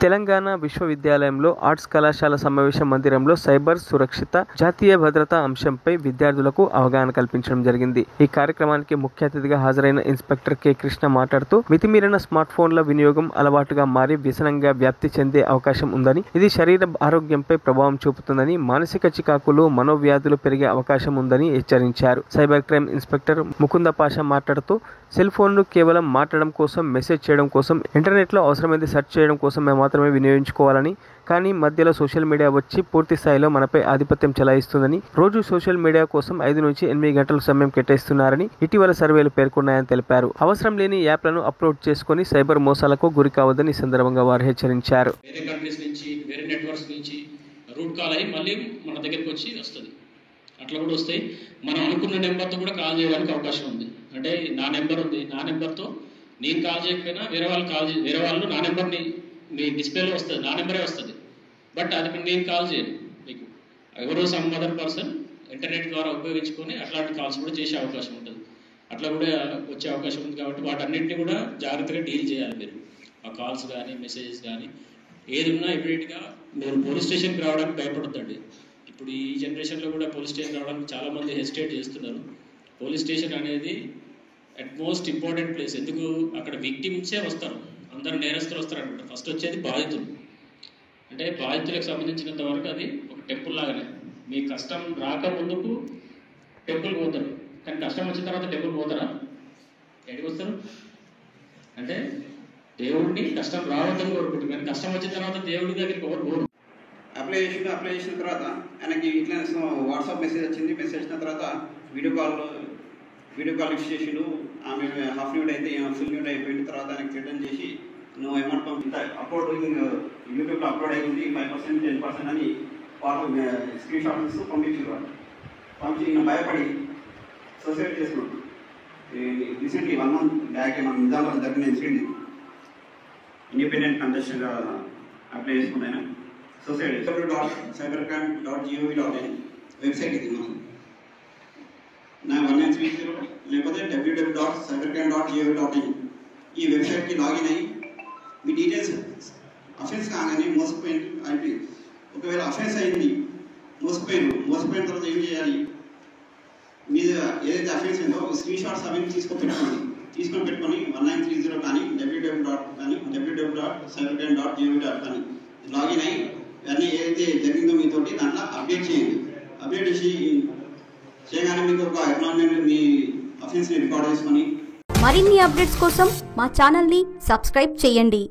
తెలంగాణ విశ్వవిద్యాలయంలో ఆర్ట్స్ కళాశాల సమావేశ మందిరంలో సైబర్ సురక్షిత జాతీయ భద్రతా అంశంపై విద్యార్థులకు అవగాహన కల్పించడం జరిగింది. ఈ కార్యక్రమానికి ముఖ్య అతిథిగా హాజరైన ఇన్స్పెక్టర్ కె కృష్ణ మాట్లాడుతూ మితిమీరిన స్మార్ట్ ఫోన్ల వినియోగం అలవాటుగా మారి వ్యసనంగా వ్యాప్తి చెందే అవకాశం ఉందని, ఇది శరీర ఆరోగ్యంపై ప్రభావం చూపుతుందని, మానసిక చికాకులు, మనోవ్యాధులు పెరిగే అవకాశం ఉందని హెచ్చరించారు. Cyber crime inspector Mukunda Pasha మాట్లాడుతూ సెల్ ఫోన్ను కేవలం మాట్లాడడం కోసం, మెసేజ్ చేయడం కోసం, ఇంటర్నెట్లో అవసరమైంది సెర్చ్ చేయడం కోసమే మాత్రమే వినియోగించుకోవాలని, కానీ మధ్యలో సోషల్ మీడియా వచ్చి పూర్తి స్థాయిలో మనపై ఆధిపత్యం చెలాయిస్తుందని, రోజు సోషల్ మీడియా కోసం 5 నుంచి 8 గంటల సమయం కేటాయిస్తున్నారని ఇటీవల సర్వేలు పేర్కొన్నాయని తెలిపారు. అవసరం లేని యాప్లను అప్లోడ్ చేసుకుని సైబర్ మోసాలకు గురి కావద్దని ఈ సందర్భంగా వారు హెచ్చరించారు. వేరే కంట్రీస్ నుంచి, వేరే నెట్వర్క్స్ నుంచి రూట్ కాల్ అయ్యి మళ్ళీ మన దగ్గరికి వచ్చి వస్తుంది. అట్లా కూడా వస్తాయి. మనం అనుకున్న నెంబర్తో కూడా కాల్ చేయడానికి అవకాశం ఉంది. అంటే నా నెంబర్ ఉంది, నా నెంబర్తో నేను కాల్ చేయకపోయినా వేరే వాళ్ళు నా నెంబర్ని మీ డిస్ప్లేలో వస్తుంది, నా నెంబరే వస్తుంది. బట్ అది నేను కాల్ చేయను. మీకు ఎవరో సమ్ అదర్ పర్సన్ ఇంటర్నెట్ ద్వారా ఉపయోగించుకొని అట్లాంటి కాల్స్ కూడా చేసే అవకాశం ఉంటుంది. అట్లా కూడా వచ్చే అవకాశం ఉంది. కాబట్టి వాటన్నింటినీ కూడా జాగ్రత్తగా డీల్ చేయాలి. మీరు ఆ కాల్స్ కానీ, మెసేజెస్ కానీ ఏది ఉన్నా ఇమీడియట్గా మీరు పోలీస్ స్టేషన్కి రావడానికి భయపడద్దండి. ఇప్పుడు ఈ జనరేషన్లో కూడా పోలీస్ స్టేషన్ రావడానికి చాలామంది హెసిటేట్ చేస్తున్నారు. పోలీస్ స్టేషన్ అనేది అట్ మోస్ట్ ఇంపార్టెంట్ ప్లేస్. ఎందుకు అక్కడ విక్టిమ్సే వస్తారు, అందరూ నేరస్తులు వస్తారు అనమాట. ఫస్ట్ వచ్చేది బాధితులు. అంటే బాధితులకు సంబంధించినంత వరకు అది ఒక టెంపుల్ లాగానే. మీ కష్టం రాక ముందుకు టెంపుల్కి పోతారు, కానీ కష్టం వచ్చిన తర్వాత టెంపుల్ పోతారా? ఎక్కడికి వస్తారు? అంటే దేవుడిని కష్టం రావద్దని కోరుకుంటారు, కానీ కష్టం వచ్చిన తర్వాత దేవుడి దగ్గరికి ఎవరు పోరు. అప్లై చేసిన తర్వాత ఆయనకి ఇట్లా వాట్సాప్ మెసేజ్ వచ్చింది. మెసేజ్ వచ్చిన తర్వాత వీడియో కాల్ లిఫ్ట్ చేసిండు. ఆమె హాఫ్ న్యూడ్ అయితే ఫుల్ న్యూడ్ అయిపోయిన తర్వాత ఆయనకి రిటర్న్ చేసి నువ్వు అమౌంట్ ఇంత అప్లోడ్ యూట్యూబ్లో అప్లోడ్ అయ్యింది 5%, 10% అని వాళ్ళు స్క్రీన్ షాట్స్ పంపించారు. పంపించి నేను భయపడి సూసైడ్ చేసుకున్నాను. రీసెంట్లీ 1 month బ్యాక్ మన నిజామాబాద్ జరిగిన ఇన్సిడెంట్. ఇండిపెండెంట్ కంటెస్టెంట్గా అప్లై చేసుకున్నాను. సొసైటీ cybercrime.gov.in వెబ్సైట్ ఇది. మనం 1930 లేకపోతే www.cybercrime.gov.in ఈ వెబ్సైట్కి లాగిన్ అయ్యి మీ డీటెయిల్స్ అఫెన్స్ కాగానే మోసపోయింది. ఒకవేళ అఫెన్స్ అయింది, మోసపోయిన తర్వాత ఏం చేయాలి? మీద ఏదైతే అఫెన్స్ అయిందో స్క్రీన్ షాట్స్ అవన్నీ తీసుకొని పెట్టుకొని 1930 కానీ www.cybercrime.gov.in కానీ లాగిన్ అయ్యి అన్నీ ఏదైతే జరిగిందో మీతోటి దాంట్లో అప్డేట్ చేయండి. అప్డేట్ చేయగానే మీకు ఒక అక్నాలెడ్జ్మెంట్ మీ అఫెన్స్ని రికార్డ్ చేసుకొని మరిన్ని అప్డేట్స్ కోసం మా ఛానల్ని సబ్స్క్రైబ్ చేయండి.